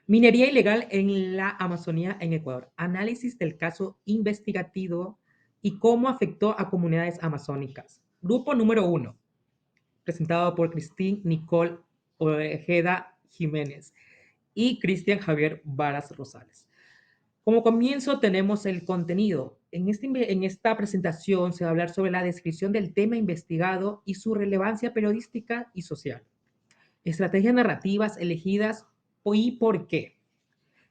Minería ilegal en la Amazonía en Ecuador. Análisis del caso investigativo y cómo afectó a comunidades amazónicas. Grupo número uno, presentado por Cristín Nicole Ojeda Jiménez y Cristian Javier Varas Rosales. Como comienzo tenemos el contenido. En esta presentación se va a hablar sobre la descripción del tema investigado y su relevancia periodística y social. Estrategias narrativas elegidas y por qué.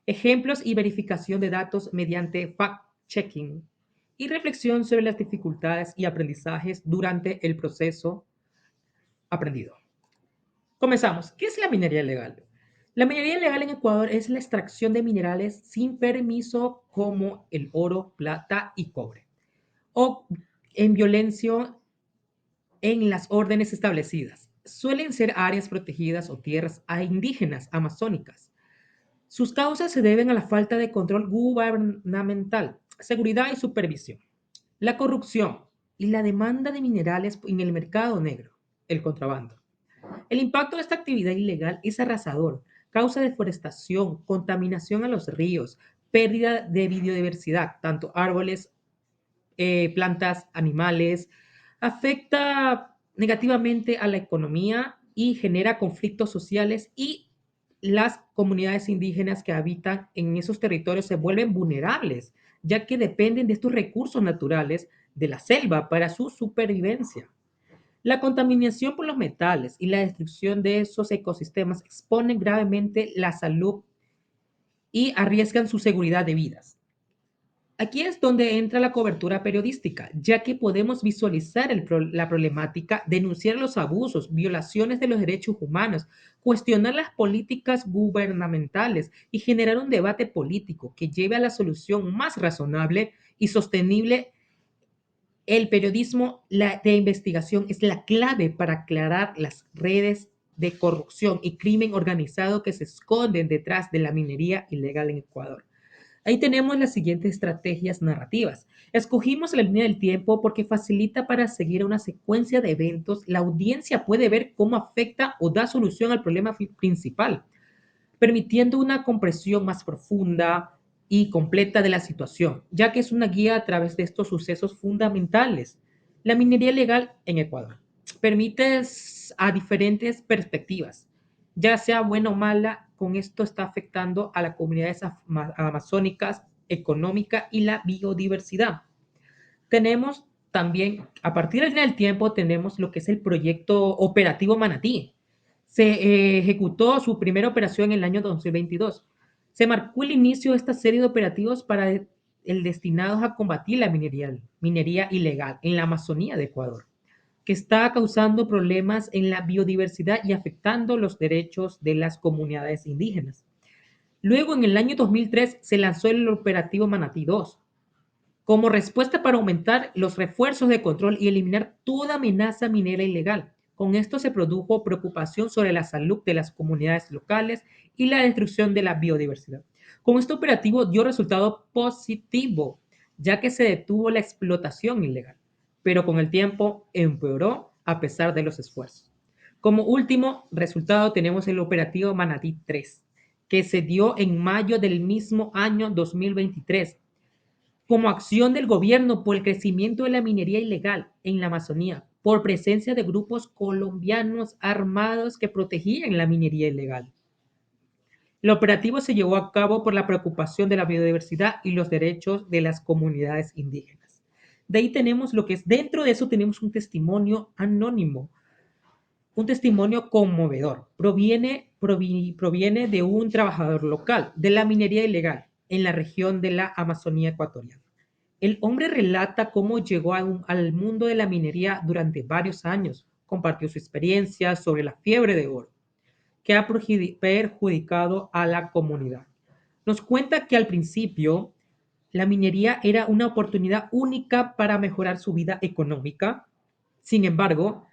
Ejemplos y verificación de datos mediante fact-checking y reflexión sobre las dificultades y aprendizajes durante el proceso aprendido. Comenzamos. ¿Qué es la minería ilegal? La minería ilegal en Ecuador es la extracción de minerales sin permiso como el oro, plata y cobre, o en violencia en las órdenes establecidas. Suelen ser áreas protegidas o tierras indígenas amazónicas. Sus causas se deben a la falta de control gubernamental, seguridad y supervisión, la corrupción y la demanda de minerales en el mercado negro, el contrabando. El impacto de esta actividad ilegal es arrasador, causa deforestación, contaminación a los ríos, pérdida de biodiversidad, tanto árboles, plantas, animales, afecta negativamente a la economía y genera conflictos sociales y las comunidades indígenas que habitan en esos territorios se vuelven vulnerables, ya que dependen de estos recursos naturales de la selva para su supervivencia. La contaminación por los metales y la destrucción de esos ecosistemas exponen gravemente la salud y arriesgan su seguridad de vidas. Aquí es donde entra la cobertura periodística, ya que podemos visualizar la problemática, denunciar los abusos, violaciones de los derechos humanos, cuestionar las políticas gubernamentales y generar un debate político que lleve a la solución más razonable y sostenible. El periodismo de investigación es la clave para aclarar las redes de corrupción y crimen organizado que se esconden detrás de la minería ilegal en Ecuador. Ahí tenemos las siguientes estrategias narrativas. Escogimos la línea del tiempo porque facilita para seguir una secuencia de eventos. La audiencia puede ver cómo afecta o da solución al problema principal, permitiendo una comprensión más profunda y completa de la situación, ya que es una guía a través de estos sucesos fundamentales. La minería legal en Ecuador permite a diferentes perspectivas, ya sea buena o mala, con esto está afectando a las comunidades amazónicas, económica y la biodiversidad. Tenemos también, a partir del tiempo, tenemos lo que es el proyecto operativo Manatí. Se ejecutó su primera operación en el año 2022. Se marcó el inicio de esta serie de operativos para el destinados a combatir la minería ilegal en la Amazonía de Ecuador, que está causando problemas en la biodiversidad y afectando los derechos de las comunidades indígenas. Luego, en el año 2003, se lanzó el operativo Manatí 2, como respuesta para aumentar los refuerzos de control y eliminar toda amenaza minera ilegal. Con esto se produjo preocupación sobre la salud de las comunidades locales y la destrucción de la biodiversidad. Con este operativo dio resultado positivo, ya que se detuvo la explotación ilegal, pero con el tiempo empeoró a pesar de los esfuerzos. Como último resultado tenemos el operativo Manatí 3, que se dio en mayo del mismo año 2023 como acción del gobierno por el crecimiento de la minería ilegal en la Amazonía, por presencia de grupos colombianos armados que protegían la minería ilegal. El operativo se llevó a cabo por la preocupación de la biodiversidad y los derechos de las comunidades indígenas. De ahí tenemos lo que es, dentro de eso tenemos un testimonio anónimo, un testimonio conmovedor. Proviene de un trabajador local de la minería ilegal en la región de la Amazonía ecuatoriana. El hombre relata cómo llegó al mundo de la minería durante varios años. Compartió su experiencia sobre la fiebre de oro que ha perjudicado a la comunidad. Nos cuenta que al principio la minería era una oportunidad única para mejorar su vida económica. Sin embargo,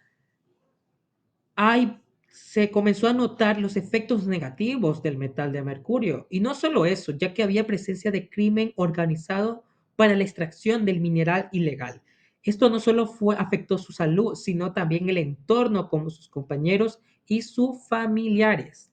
hay, se comenzó a notar los efectos negativos del metal de mercurio. Y no solo eso, ya que había presencia de crimen organizado para la extracción del mineral ilegal. Esto no solo afectó su salud, sino también el entorno como sus compañeros y sus familiares.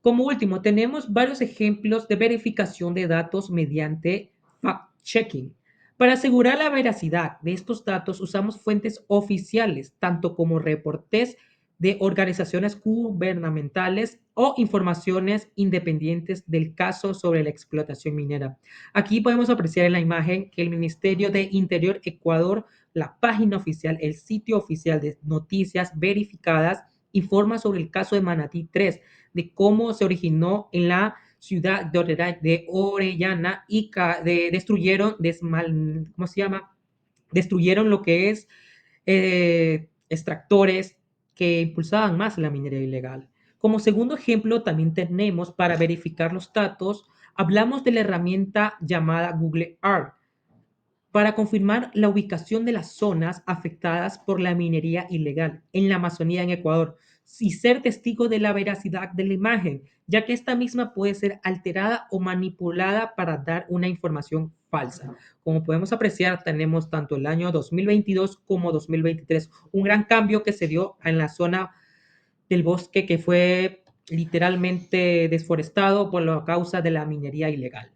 Como último, tenemos varios ejemplos de verificación de datos mediante fact-checking. Para asegurar la veracidad de estos datos, usamos fuentes oficiales, tanto como reportes de organizaciones gubernamentales o informaciones independientes del caso sobre la explotación minera. Aquí podemos apreciar en la imagen que el Ministerio de Interior Ecuador, la página oficial, el sitio oficial de noticias verificadas, informa sobre el caso de Manatí 3, de cómo se originó en la ciudad de Orellana y destruyeron, ¿cómo se llama? Destruyeron lo que es extractores que impulsaban más la minería ilegal. Como segundo ejemplo, también tenemos para verificar los datos, hablamos de la herramienta llamada Google Earth para confirmar la ubicación de las zonas afectadas por la minería ilegal en la Amazonía en Ecuador y ser testigo de la veracidad de la imagen, ya que esta misma puede ser alterada o manipulada para dar una información falsa. Como podemos apreciar, tenemos tanto el año 2022 como 2023 un gran cambio que se dio en la zona del bosque que fue literalmente desforestado por la causa de la minería ilegal.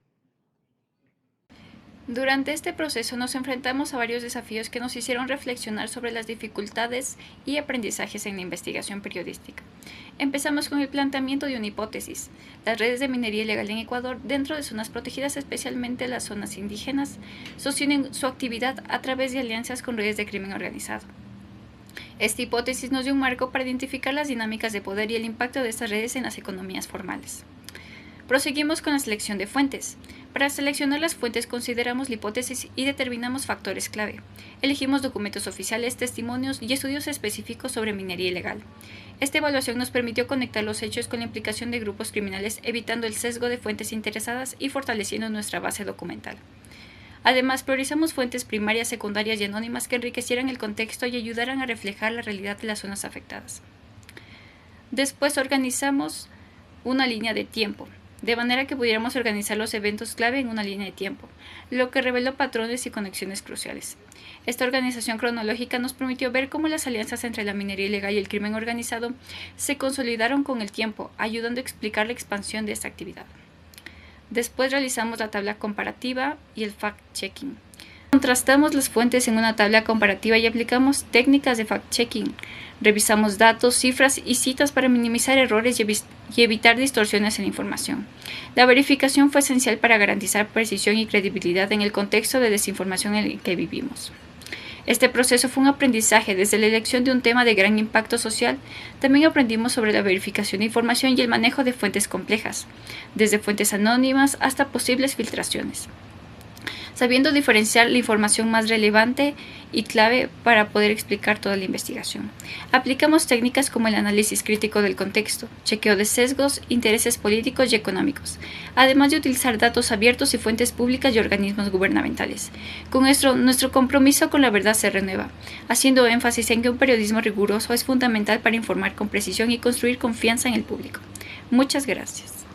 Durante este proceso nos enfrentamos a varios desafíos que nos hicieron reflexionar sobre las dificultades y aprendizajes en la investigación periodística. Empezamos con el planteamiento de una hipótesis. Las redes de minería ilegal en Ecuador, dentro de zonas protegidas, especialmente las zonas indígenas, sostienen su actividad a través de alianzas con redes de crimen organizado. Esta hipótesis nos dio un marco para identificar las dinámicas de poder y el impacto de estas redes en las economías formales. Proseguimos con la selección de fuentes. Para seleccionar las fuentes consideramos la hipótesis y determinamos factores clave. Elegimos documentos oficiales, testimonios y estudios específicos sobre minería ilegal. Esta evaluación nos permitió conectar los hechos con la implicación de grupos criminales, evitando el sesgo de fuentes interesadas y fortaleciendo nuestra base documental. Además, priorizamos fuentes primarias, secundarias y anónimas que enriquecieran el contexto y ayudaran a reflejar la realidad de las zonas afectadas. Después organizamos una línea de tiempo, de manera que pudiéramos organizar los eventos clave en una línea de tiempo, lo que reveló patrones y conexiones cruciales. Esta organización cronológica nos permitió ver cómo las alianzas entre la minería ilegal y el crimen organizado se consolidaron con el tiempo, ayudando a explicar la expansión de esta actividad. Después realizamos la tabla comparativa y el fact-checking. Contrastamos las fuentes en una tabla comparativa y aplicamos técnicas de fact-checking. Revisamos datos, cifras y citas para minimizar errores y evitar distorsiones en la información. La verificación fue esencial para garantizar precisión y credibilidad en el contexto de desinformación en el que vivimos. Este proceso fue un aprendizaje desde la elección de un tema de gran impacto social. También aprendimos sobre la verificación de información y el manejo de fuentes complejas, desde fuentes anónimas hasta posibles filtraciones, sabiendo diferenciar la información más relevante y clave para poder explicar toda la investigación. Aplicamos técnicas como el análisis crítico del contexto, chequeo de sesgos, intereses políticos y económicos, además de utilizar datos abiertos y fuentes públicas y organismos gubernamentales. Con esto, nuestro compromiso con la verdad se renueva, haciendo énfasis en que un periodismo riguroso es fundamental para informar con precisión y construir confianza en el público. Muchas gracias.